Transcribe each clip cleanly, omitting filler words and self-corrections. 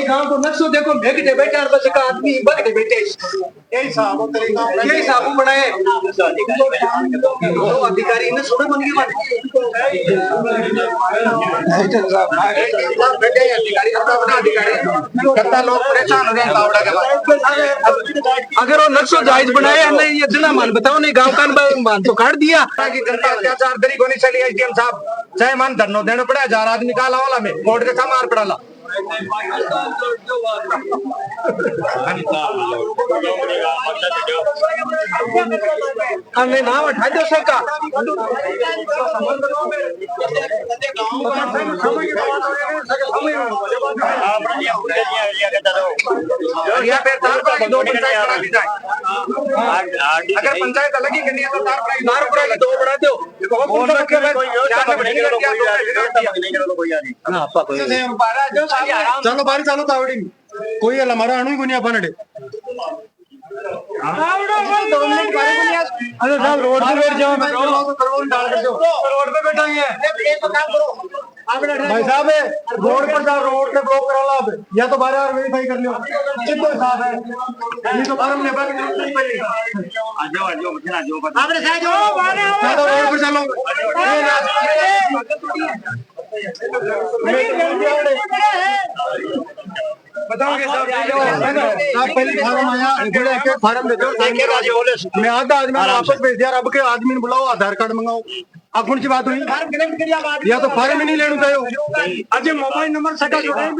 गांव को नक्शो देखो, भेगते बैठे और बस का आदमी बगते बैठे, यही साहब बनाए तो अधिकारी ने सुने बन गए अधिकारी अपना अधिकारी करता लोग परेशान हो गए बावड़ा के बाद। अगर वो नक्शो जायज बनाए नहीं ये जिला मान बताओ नहीं गांव का मान तो काट दिया कि जनता अत्याचार दरी को नहीं चली एसडीएम साहब चाहे मान धरनो देना पड़ा 1000 आदमी काला वाला में कोर्ट के सामार पड़ा हमने नाम उठा दो सबका अगर पंचायत अलग ही करनी है तो तार दो बना दो चलो बारी चालू तावड़ी कोई हमारा अणु को नहीं अपन अरे साहब रोड पे बैठ जाओ रोड पे बैठेंगे भाई साहब रोड पर जाओ रोड से ब्लॉक करा लो या तो बार बार वेरीफाई कर लो कितना साफ है नहीं तो बार हमने बात नहीं पड़ी आ जाओ आपने साहब जाओ चलो रोड पर चलो बताओगे साहब पहले फार्म आया फार्म दे दो मैं आधा आदमी वापस भेज दिया अब के आदमी ने बुलाओ आधार कार्ड मंगाओ अब कौन सी बात हुई या तो फार्म ही नहीं लेना चाहिए अजय मोबाइल नंबर सटा जुड़े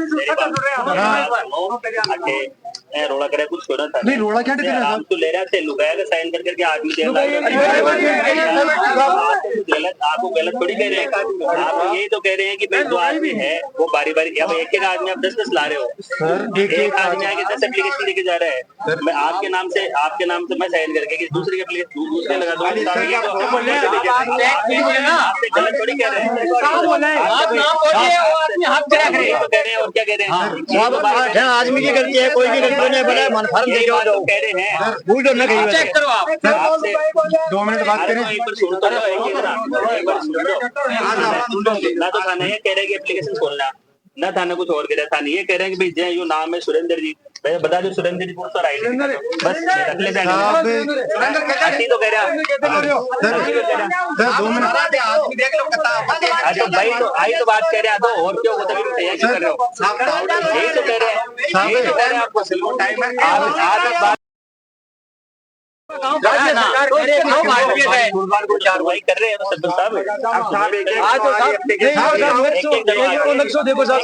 रोड़ा करे कुछ छोड़ा था नहीं रोड़ा क्या कर रहा तो ले रहा थे लुगाया साइन कर करके आदमी दे आपको गलत थोड़ी कह रहे हैं आप यही तो कह रहे हैं कि भाई दो आदमी है वो बारी बारी अब एक एक आदमी आप 10-10 ला रहे हो एक आदमी आके 10 एप्लीकेशन लेके जा रहा है मैं आपके नाम से मैं साइन करके दूसरे एप्लीकेशन दूसरे लगा दूंगा गलत थोड़ी कह रहे हैं और क्या कह रहे हैं आदमी की गलती है कोई भी गलती नहीं बना मन फर्म दे दो कह रहे हैं भूल तो ना कहीं चेक करो आप 2 मिनट बात करें एक बार सुन तो लो ना तो थाना ये कह रहे हैं कि एप्लीकेशन खोलना ना थाना कुछ और कह रहा है थाना ये कह रहे हैं कि भाई जय यो नाम है सुरेंद्र जी भैया बता दो सुरेंद्र जी पूरा राइट बस रख ले तो कह रहा भाई तो आई तो बात कह रहे तो और क्यों वो तभी तैयारी कर रहे हो यही तो कह रहे हैं आपको टाइम है आज कार्रवाई कर रहे हैं सरपंच साहब नक्शो देखो साहब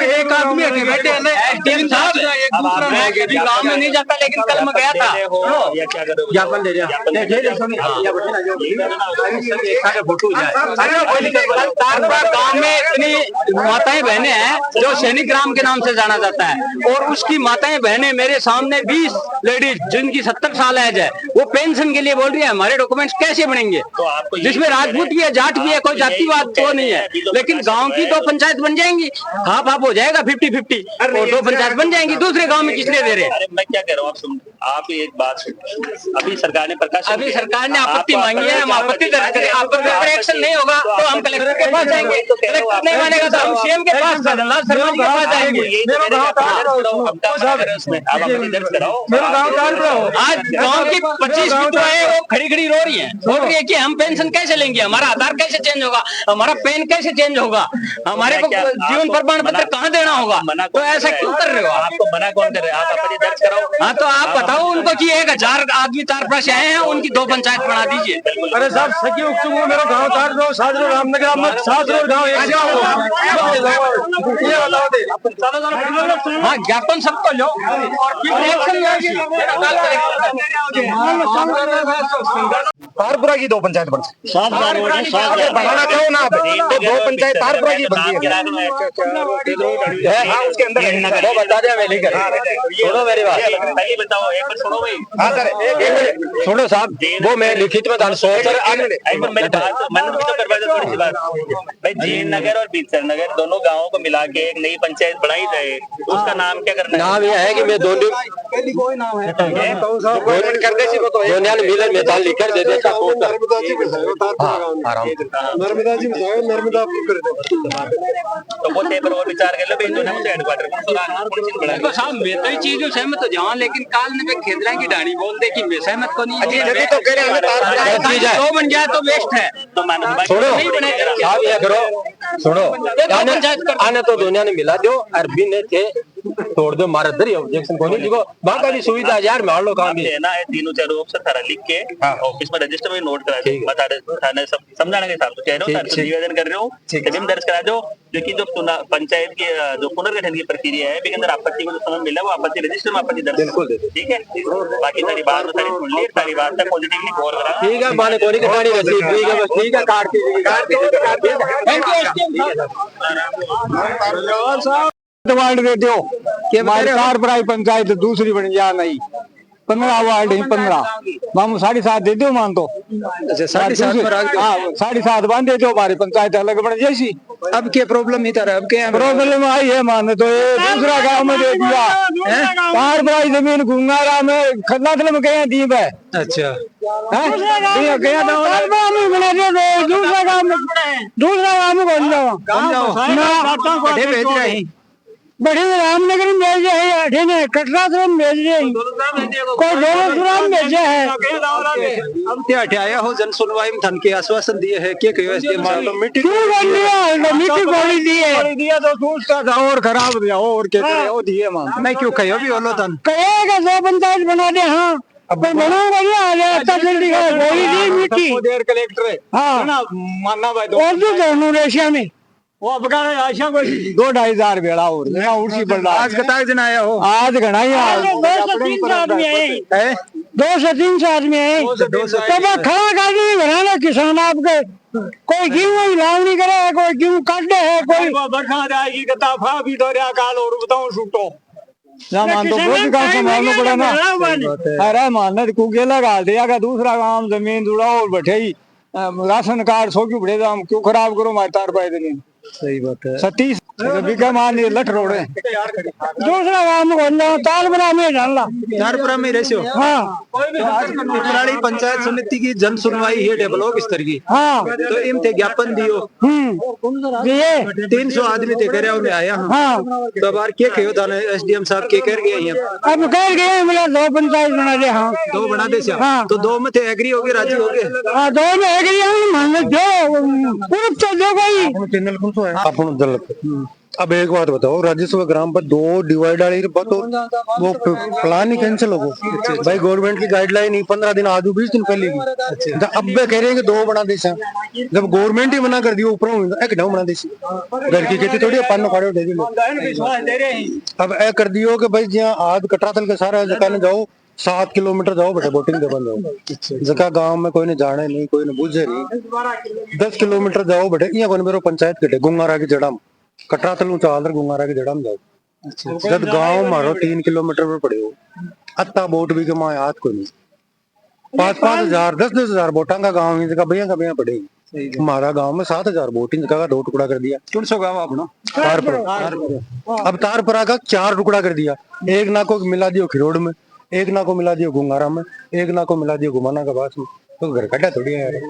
एक आदमी बैठे गाँव में नहीं जाता लेकिन कल मैं गया था ज्ञापन दे गाँव में इतनी माताएं बहनें हैं जो सैनिक ग्राम के नाम से जाना जाता है और उसकी माताएं बहनें मेरे सामने 20 लेडीज जिनकी 70 साल एज है वो पेंशन के लिए बोल रही है हमारे डॉक्यूमेंट्स कैसे बनेंगे जिसमें राजपूत भी है जाट भी है कोई जातिवाद तो नहीं है लेकिन गांव की 2 पंचायत बन जाएंगी हाफ हाफ हो जाएगा 50-50 और 2 पंचायत बन जाएंगी दूसरे गाँव में किसलिए दे रहे हैं मैं क्या कह रहा हूँ आप एक बात अभी सरकार ने आपत्ति मांगी है हम आपत्ति दर्ज करें आप पर एक्शन नहीं होगा तो हम कलेक्टर के पास जाएंगे कलेक्टर नहीं मानेगा तो हम सीएम के पास आज गांव की 25 विधवाएं वो खड़ी खड़ी रो रही हैं बोल रही है कि हम पेंशन कैसे लेंगे हमारा आधार कैसे चेंज होगा हमारा पेन कैसे चेंज होगा हमारे को जीवन प्रमाण पत्र कहाँ देना होगा तो ऐसा क्यों कर रहे हो आपको मना कौन कर रहे हैं आप अपनी दर्ज कराओ हाँ तो आप बताओ उनको कि 1000 आदमी 4 पास आए हैं उनकी 2 पंचायत बना दीजिए अरे साहब सखी मेरा गाँव साजरो रामनगर साजरो गाँव हाँ ज्ञापन सबको लो और तारपुरा की 2 पंचायत बन सकती है। अगर बनाना चाहो ना आप, तो 2 पंचायत तारपुरा की बनती है। हाँ, उसके अंदर वो बता दिया मैं लेकर सुनो मेरी बात। पहले बताओ, एक बार सुनो भाई। हाँ सर, एक मिनट सुनो साहब, वो मैं लिखित में दान सोच एक बार मेरी बात मन भी तो करवा दो थोड़ी सी बात भाई। जैन नगर और बीसर नगर दोनों गांवों को मिला के एक नई पंचायत बनाई जाए, उसका नाम क्या करना है? नाम यह है कि मैं दोनों गवर्नमेंट कर दे को तो दोनिया मिलन में दान लिखकर दे देता नर्मदा जी बताओ, आराम नर्मदा जी बताओ, नर्मदा कर दो। तो वो टेपर और विचार कर लो भाई, दोनों से हेडक्वार्टर तो साहब मैं तो ये चीज में सहमत हो जाऊँ, लेकिन काल ने मैं खेदरा की डाणी बोल दे कि मैं सहमत को नहीं जी, जब तो कह रहे हैं तारपुरा दो बन जाए तो बेस्ट है। तो मानो भाई छोड़ो नहीं बनेगा। साहब, ये करो सुनो, आने तो दुनिया ने मिला दो, अरबी ने थे तोड़ दो, मारा दरी ऑब्जेक्शन को नहीं देखो बाका की सुविधा यार मान लो काम भी है ना, ये तीनों चारों ऑप्शन सारा लिख के ऑफिस में रजिस्टर में नोट करा दो, बता दे थाने सब समझाने के हिसाब से कह रहे हो, निवेदन कर रहे हो, तभी दर्ज करा दो। क्योंकि जो पंचायत की जो पुनर्गठन की प्रक्रिया है, अंदर आपत्ति को जो समय मिला वो आपत्ति रजिस्टर में आपत्ति दर्ज, ठीक है। बाकी सारी बात सारी सुन ली, सारी बात तक पॉजिटिवली गौर करा, ठीक है। माने कोनी की गाड़ी रसी ठीक है, बस ठीक है, काट वार्ड देते हो कि तारपुरा पंचायत दूसरी बन जा नहीं 15 वार्ड है 15 हम 7.5 देते हो मान तो 7.5 हाँ 7.5 बांध देते हो, हमारी पंचायत अलग बन जैसी। अब क्या प्रॉब्लम इधर है, अब क्या प्रॉब्लम आई है मान तो ये दूसरा गांव में दे दिया तारपुरा जमीन गुंगारा में खदलातल में गया दी है। अच्छा गया दूसरा गाँव में बन जाओ भेज रहे हैं बड़े रामनगर में भेजे है, अठे ने कटरा में भेज रहे हैं, कोई डोलापुरा में भेजा है। अब क्या हटाया हो, जन सुनवाई में धन के आश्वासन दिए है, क्या कहो इसके क्यों कर दिया मीटिंग गोली दिए तो दूसरा था और खराब दिया और क्या करे वो दिए मां नहीं क्यों कहो भी बोलो धन कहेगा 100 पंचायत बना दे। हाँ अब बनाऊंगा नहीं आ जाए अच्छा जल्दी गोली दी मीटिंग देर कलेक्टर है हाँ मानना भाई और जो दोनों रेशिया में वो अब आशा को 2-2.5 हजार बेड़ा और उसी पर आज कता दिन आया हो, आज घना ही 200-300 आदमी आए 200-300 आदमी आए तो खड़ा कर बनाना किसान आपके कोई गेहूं इलाज नहीं करे, कोई गेहूं काटे है, कोई बरखा जाएगी कताफा भी तो रहा काल और बताऊं छूटो सामान तो बहुत काम संभालना पड़ा ना। अरे मानत कुके लगा दिया दूसरा काम जमीन जुड़ा और बैठे ही राशन कार्ड सो क्यों बड़े दाम क्यों खराब करो मारे तार पाए दिन। सही बात है। 37 बीघा मान लठ रोड़े दूसरा काम तारपुरा में डालना तारपुरा में रहते हो। हाँ पिपराड़ी पंचायत समिति की जन सुनवाई है ब्लॉक स्तर की, हाँ तो इन थे ज्ञापन दियो ये 300 आदमी थे करे में आया। हाँ तो बार क्या कहो था एसडीएम साहब के कर गए हैं, अब कर गए मिला 2 पंचायत बना दे। हाँ 2 बना दे श्याम। हाँ। तो 2 में थे एग्री हो गए, राजी हो गए। हाँ 2 में एग्री मान जो पूर्व तो जो कोई अपन दल अब एक बात बताओ, राजस्व ग्राम पर 2 डिवाइड वाली वो प्लान ही कैंसिल हो गया भाई। गवर्नमेंट की गाइडलाइन ही 15 दिन आज 20 दिन पहले की। अब वे कह रहे हैं कि 2 बना दे, जब गवर्नमेंट ही मना कर दिया ऊपर एक बना दे घर की खेती थोड़ी पान फाड़े दे दी। अब ए कर दियो कि भाई जहाँ आज कटरातल के सारा जगह जाओ 7 किलोमीटर जाओ बेटा बोटिंग के बन जाओ जगह गांव में कोई ने जाने नहीं कोई ने बुझे नहीं 10 किलोमीटर जाओ बेटे यहाँ कोई मेरे पंचायत के गुंगारा की जड़ाम कटरातल चाल गुंगारा की जड़ाम जाओ जब गांव मारो 3 किलोमीटर पर पड़े हो अत्ता बोट भी के माँ याद कोई नहीं 5-5 हजार 10-10 हजार बोटा का गाँव ही जगह भैया का भैया पड़े हमारा गांव में 7 हजार बोटिंग जगह का 2 टुकड़ा कर दिया। कौन सा गाँव अपना तारपुरा। अब तारपुरा का 4 टुकड़ा कर दिया, एक ना को मिला दियो खिरोड़ में, एक ना को मिला दियो गुंगारा में, एक ना को मिला दियो घुमाना का बास में। तो घर कटा थोड़ी है यार। अब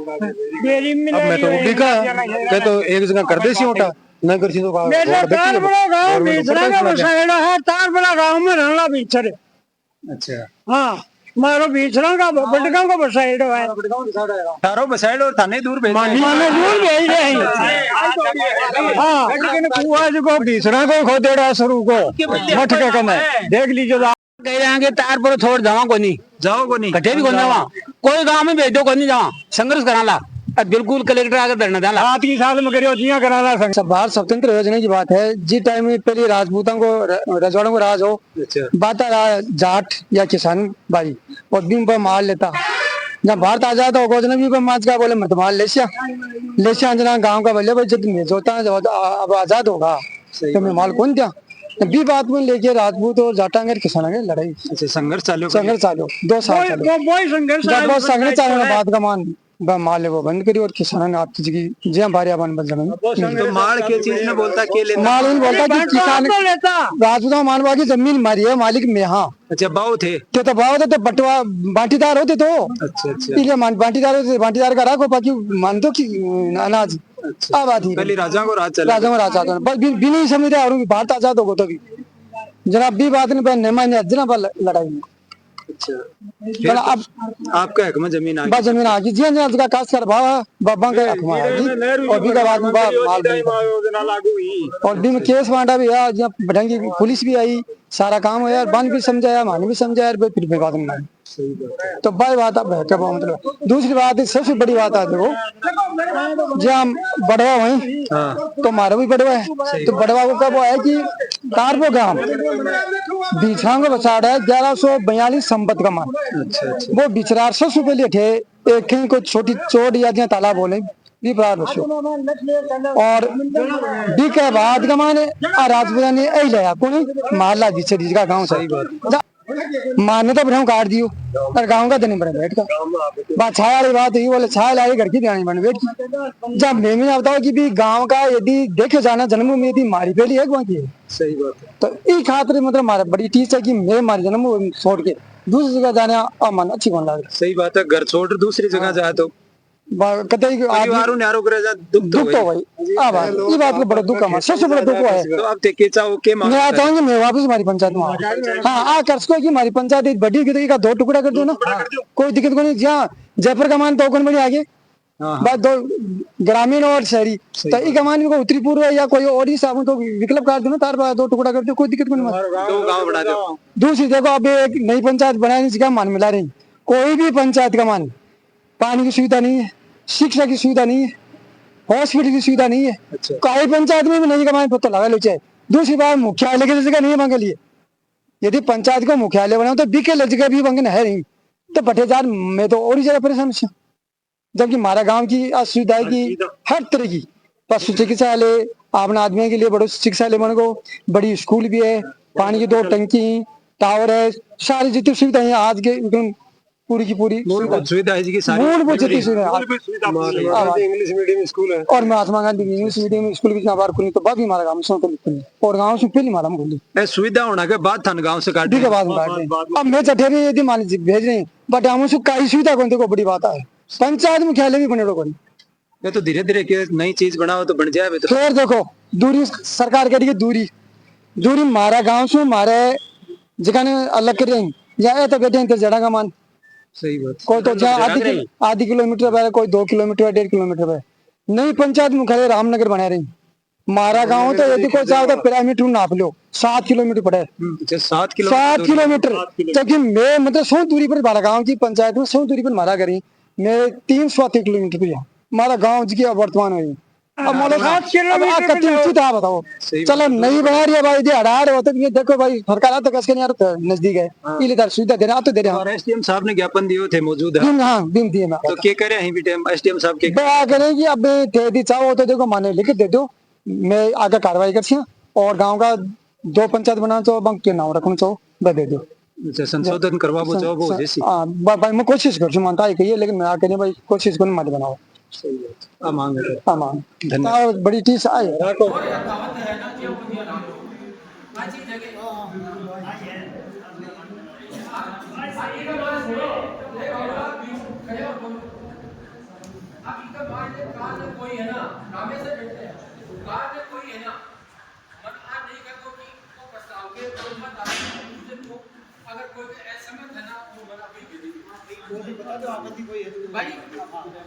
मैं तो उड़ी का मैं तो एक जगह कर दे सी ओटा न कर सी तो तारपुरा गाँव बीचरा का बसाएड़ा है, तारपुरा गाँव में रहना बीचर। अच्छा हाँ मारो बीचरा का बटगांव का बसाएड़ा है, तारो बसाइड और थाने दूर भेज माने दूर भेज रहे हैं। हाँ लेकिन कुआ को बीचरा को खोदेड़ा शुरू को मठ के कने देख लीजिए कह रहे हैं कि तारपुर छोड़ जावा को नहीं जाओ को नहीं कटे भी को जावा कोई गांव में भेज दो को नहीं जावा संघर्ष कराला बिल्कुल कलेक्टर आगे धरना डाला 7 साल में करियो जिया कराना भारत स्वतंत्र योजना की बात है। जी टाइम में पहले राजपूतों को रजवाड़ों को राज हो बात जाट या किसान भाई और दिन पर मार लेता जब भारत आजाद हो गोजन भी माच का बोले मत लेशिया लेशिया जना गांव का बोले भाई जब जोता अब आजाद होगा तो मैं माल कौन दिया बी बात में लेके राजपूत और जाटांगर किसान के लड़ाई अच्छा संघर्ष चालू संघर्ष चालू 2 साल चालू जब वो संघर्ष चालू बाद का माल है वो बंद करी और किसानों ने आपकी जगह जी बारिया बन बन जमीन तो माल के चीज ने बोलता के लेता माल इन बोलता कि किसान राजपूत मानवा की जमीन मारी है मालिक में हाँ अच्छा बाव थे तो भाव थे तो बटवा बांटीदार होते तो अच्छा अच्छा इसलिए बांटीदार होते बांटीदार का राखो बाकी मान दो कि अनाज अब बात ही पहले राजा को राज चला राजा को राजा तो बस भी नहीं समझते और भारत आजाद हो तो भी जनाब भी बात नहीं माने जना पर लड़ाई में अच्छा बड़ा अब आपका हक में जमीन आ बस जमीन आ गई जी हाँ का काश कर भाव बाबा के हक में आ गई और भी का बाद में माल और भी में केस बांटा भी है जहाँ बढ़ंगी पुलिस भी आई सारा हो यार बन भी समझाया माने भी समझाया फिर भी बात नहीं तो भाई बात अब क्या मतलब दूसरी बात है सबसे बड़ी बात है देखो जहाँ बड़वा वही तो मारो भी बड़वा है तो बड़वा को कब है कि तारपो गांव बिछड़ा को बचाड़ा है 1142 संपत्ति का मान वो बिचरा 800 रुपए लिए थे एक को छोटी चोट या जहाँ तालाब बोले भी प्रार बसो और बी के बाद का माने राजपुरा ने ऐ लिया कौन मारला बिचरी का गांव सही बात मारने तो बढ़िया काट दियो और गाँव का दिन बड़े बैठ का बात छाया वाली बात हुई बोले छाया लाई घर की ध्यान बन बैठ की जब मैं बताओ कि भी गांव का यदि देखे जाना जन्म में यदि मारी पहली है वहाँ की सही बात है तो ई खातिर मतलब हमारा बड़ी टीच है कि मैं मारी जन्म छोड़ के दूसरी जगह जाने मन अच्छी कौन लगे सही बात है घर छोड़ दूसरी जगह जाए तो कतई परिवारों ने आरोप रहा दुख तो भाई ये बात को बड़ा दुख है सबसे बड़ा दुख है तो अब देखे चाहो के मैं आता हूँ मैं वापस हमारी पंचायत में आऊँ हाँ कर सको कि हमारी पंचायत एक बड़ी की तो 2 टुकड़ा कर दो ना कोई दिक्कत को नहीं जहाँ जयपुर का मान तो कौन बड़ी आगे बात 2 ग्रामीण और शहरी तो ये कमान को उत्तरी पूर्व या कोई और ही साबुन तो विकल्प कर दो ना तार 2 टुकड़ा कर दो कोई दिक्कत को नहीं 2 गाँव बढ़ा दो दूसरी देखो अब एक नई पंचायत बनाने से क्या मान मिला रही कोई भी पंचायत का मान पानी की सुविधा नहीं है शिक्षा की सुविधा नहीं है हॉस्पिटल की सुविधा नहीं है कई पंचायत में भी नहीं कमाए पता लगा लो चाहे दूसरी बात मुख्यालय की जगह नहीं मांगे लिए यदि पंचायत को मुख्यालय बनाओ तो बीके जगह भी मांगे है नहीं तो बटेदार मैं तो और ही ज्यादा परेशान हूँ जबकि हमारा गाँव की असुविधा की हर तरह की पशु चिकित्सालय अपने आदमियों के लिए बड़े चिकित्सालय बन गो बड़ी स्कूल भी है पानी की 2 टंकी टावर है सारी जितनी सुविधाएं आज के पूरी की पूरी सुविधा है जी सारी मूलभूत सुविधा इंग्लिश मीडियम स्कूल है और Mahatma Gandhi English medium school की बार खुली तो बाकी हमारा गाँव से खुली और गाँव से पहली मालूम खुली सुविधा होने के बाद थान गाँव से काट के बाद काट रहे अब मैं चठेरी यदि मान लीजिए भेज रहे हैं बट हम उसको कई सुविधा कौन को बड़ी बात है पंचायत मुख्यालय भी बने लोगों ये तो धीरे धीरे नई चीज बनाओ तो बन जाए तो फिर देखो दूरी सरकार करेगी दूरी हमारा गाँव से हमारे जगह अलग कर रही या तो बेटे तो जड़ा का मान सही बात कोई तो जहाँ आधी किलोमीटर पे कोई 2 किलोमीटर 1.5 किलोमीटर पे नई पंचायत मुख्यालय रामनगर बना रही हमारा गाँव तो यदि कोई चाहो तो पिरामिड नाप लो 7 किलोमीटर पड़े 7 किलोमीटर जबकि मैं मतलब 100 दूरी पर हमारा गाँव की पंचायत में 100 दूरी पर हमारा करी मैं 380 किलोमीटर पे हमारा गाँव जी वर्तमान हुई अब बताओ चलो नहीं बना रही है भाई अड़ार हो तो ये देखो भाई सरकार तो कसके नहीं नजदीक है इधर सुविधा दे रहा तो दे रहा और एसडीएम साहब ने ज्ञापन दिए थे मौजूद है हाँ बिम दिए मैं तो क्या करे हैं बेटे एसडीएम साहब के करें कि अब दे दी चाहो तो देखो माने लिख दे दो मैं आगे कार्रवाई कर और गाँव का 2 पंचायत बनाना चाहो बैंक के नाम रखना चाहो दे दो अच्छा संशोधन करवा वो चाहो वो जैसी भाई मैं कोशिश कर मानता है कही लेकिन मैं आके भाई कोशिश करूँ मत बनाओ मांग धन्यवाद बड़ी चीज आए भाई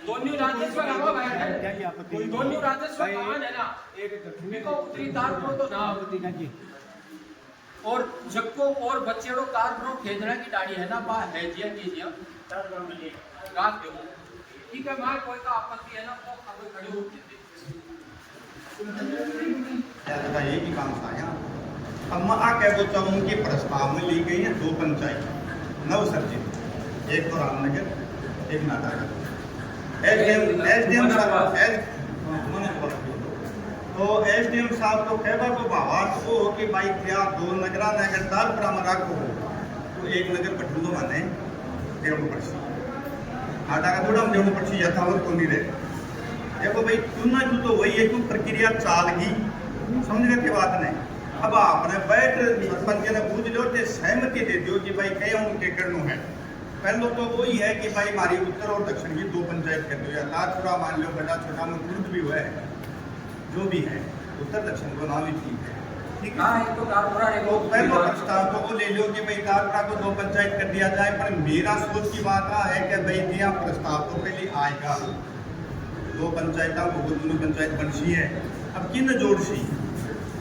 दोनों राजेश्वर दोनों राजेश्वर कमान है ना मेको उत्तरी तार को तो ना और जक्को और बच्चेड़ो कार रो खेदड़ा की डाड़ी है ना बा है जिया की जिया रात दो ठीक है मां कोई का आपत्ति है ना वो आगे खड़े हो ऐसा ये की काम था यहाँ अब मैं आ कह बोलता हूँ कि प्रस्ताव में ली गई है 2 पंचायत नव सर्जित एक तो रामनगर एक नाता का एसडीएम साहब तो कहवा को बात हो कि भाई क्या दो नगरा नगर दार पर राखो तो एक नगर पटूलो माने देवो पड़सी आटा का थोड़ा देवो पड़सी यथावत को नहीं रहे देखो भाई तुमना तो वही है क्यों प्रक्रिया चालगी समझने की बात नहीं। अब आपने बैठ सरपंच ने पूछ लो तो सहमति दे दो कि भाई कहीं उनके करनो है। पहले तो वही है कि भाई हमारी उत्तर और दक्षिण की दो पंचायत कर दो या ताजपुरा मान लो बड़ा छोटा में कुर्द भी हुआ है जो भी है उत्तर दक्षिण को नाम ही ठीक है ठीक है। तो पहले प्रस्ताव तो वो ले लो कि भाई ताजपुरा को दो पंचायत कर दिया जाए पर मेरा सोच की बात है कि भाई दिया प्रस्ताव तो पहले आएगा दो पंचायतों को दोनों पंचायत बनसी है अब किन जोड़सी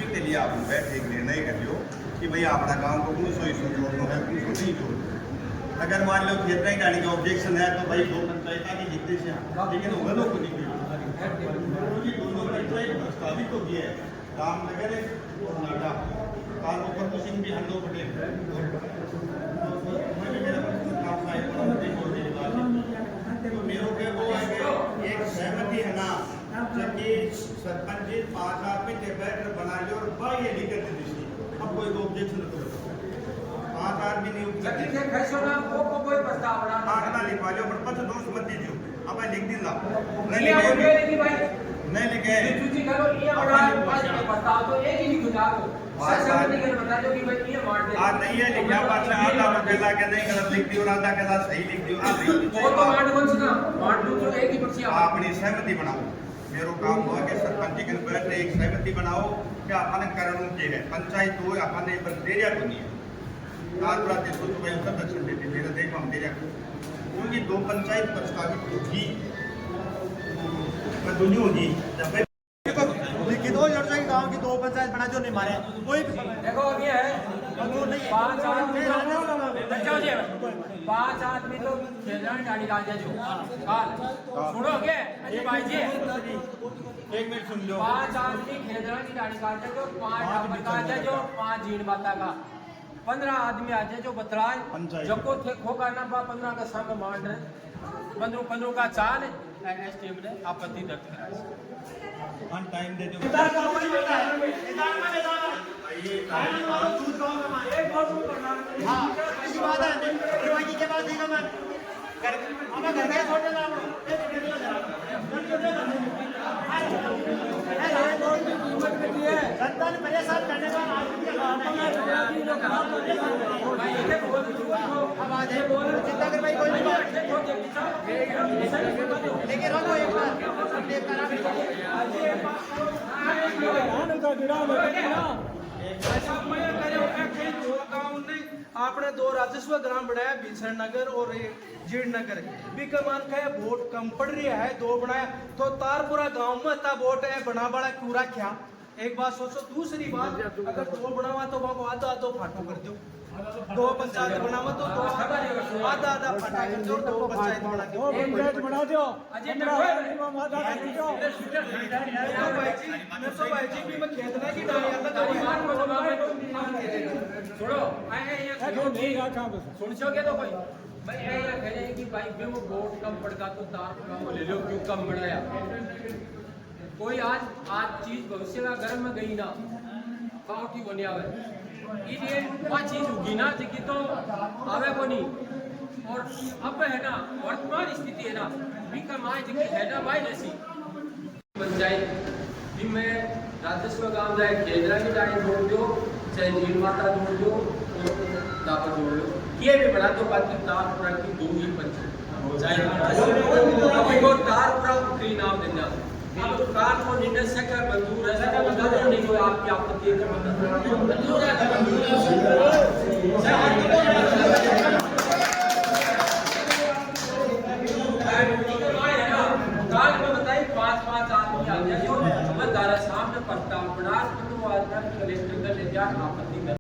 के लिए आप बैठ एक निर्णय कर लो कि भाई अपना गांव को कौन सौ इसमें जोड़ना है कौन सौ नहीं जोड़ना। अगर मान लो खेतरा की गाड़ी का ऑब्जेक्शन है तो भाई दो पंचायत की जितने से लेकिन होगा लोग को नहीं दोनों पंचायत प्रस्तावित हो गया है रामनगर और नाटा कार सिंह भी हंडो पटेल तो मेरे के वो एक सहमति है ना जबकि सरपंच जी 5 आदमी के बैठ बना लियो और बाई ये लिख कर दी अब कोई ऑब्जेक्शन नहीं करो 5 आदमी नहीं जबकि कैसे ना को कोई प्रस्ताव बना आगना लिखवा लियो पर पच दोस्त मत दीजियो अब मैं लिख दूंगा नहीं लिखे भाई नहीं लिखे चूची करो ये बड़ा पांच के प्रस्ताव तो एक ही लिख दो सहमति कर बता दो कि भाई ये मार दे आज नहीं है लिखा बात में आधा पहला के नहीं गलत लिख दियो आधा के सही लिख दियो आ वो तो मार दो ना मार दो तो एक ही पक्षी अपनी सहमति बनाओ मेरा काम हुआ कि सरपंच के बैठ एक सहमति बनाओ कि अपन करणों के है पंचायत हो अपन एक बंदेरिया को नहीं है ताजपुरा के सोच भाई उत्तर दक्षिण देते मेरा देख हम देरिया क्योंकि दो पंचायत प्रस्तावित होगी दुनिया होगी जब लिखित हो जोड़ जाएगी गांव की दो पंचायत बना जो नहीं मारे कोई देखो अब ये है 5 आदमी 5 आदमी तो खेलने गाड़ी डाल दे जो काल सुनोगे अजय भाई जी एक मिनट सुन लो 5 आदमी खेलने की गाड़ी काट दे जो 5 बता दे जो 5 जीण माता का 15 आदमी आ जाए जो बतलाए जो को थे खो करना 15 का संग मान रहे 15 का चाल एसटीएम ने आपत्ति दर्ज कराई ऑन टाइम दे दो परेशान करने आपने 2 राजस्व ग्राम बनाया भीषण नगर और जीर्ण नगर मान का वोट कम पड़ रही है 2 बनाया तो तारपुरा गांव में ता वोट है बना बड़ा क्यों रखा एक बात सोचो। दूसरी बात अगर 2 बनावा तो बाबू आधा फाटो कर दो 2 पंचायत बनावा तो 2 आधा फाटा कर दो 2 पंचायत बना दो बना दो भाई जी भी मैं खेतना की सुनोगे तो भाई मैं ये कह रहे हैं कि भाई भी वो वोट कम पड़ता तो तार ले लो क्यों कम बढ़ाया कोई आज चीज भविष्य का घर में गई ना की बनी आवे इसलिए वह चीज होगी ना कि तो आवे को नहीं और अब है ना वर्तमान स्थिति है ना भी कमाए जी है ना भाई जैसी पंचायत भी मैं राजस्व गांव जाए केंद्र की गाड़ी जोड़ दो चाहे नील माता जोड़ दो दापा जोड़ लो ये भी बना दो बाकी तारपुरा की 2 ही पंचायत चाहे तारपुरा की नाम देना अब कार को निर्णय से कर मंजूर है तो बता दो नहीं कोई आपकी आपत्ति है मंजूर है काल में बताइए 5 आदमी आ गया जो मैं दारा साहब ने प्रस्ताव बना तो आदमी कलेक्टर का ले जा आपत्ति